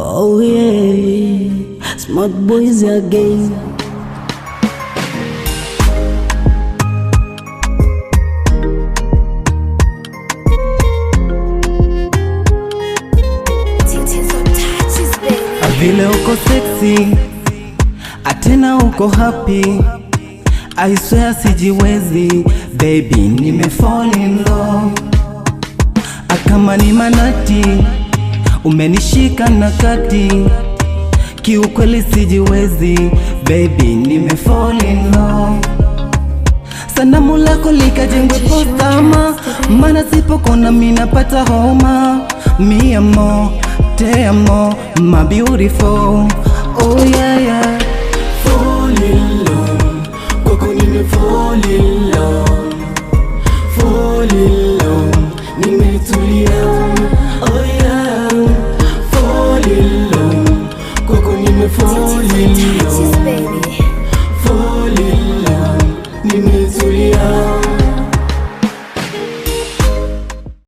Oh yeah, smart boys again. Vile uko sexy, atena uko happy, I swear sijiwezi, baby nime fall in love. Akama ni manati, umenishika na kati, kiukweli sijiwezi, baby nime fall in love. Sanamu lako likajengwe postama, mana sipokona minapata homa. Mi amo, te amo, my beautiful. Oh yeah yeah. Fall in love, kwako nime fall in love. Fall in love, nimetulia. Oh yeah. Fall in love, kwako nime fall in love.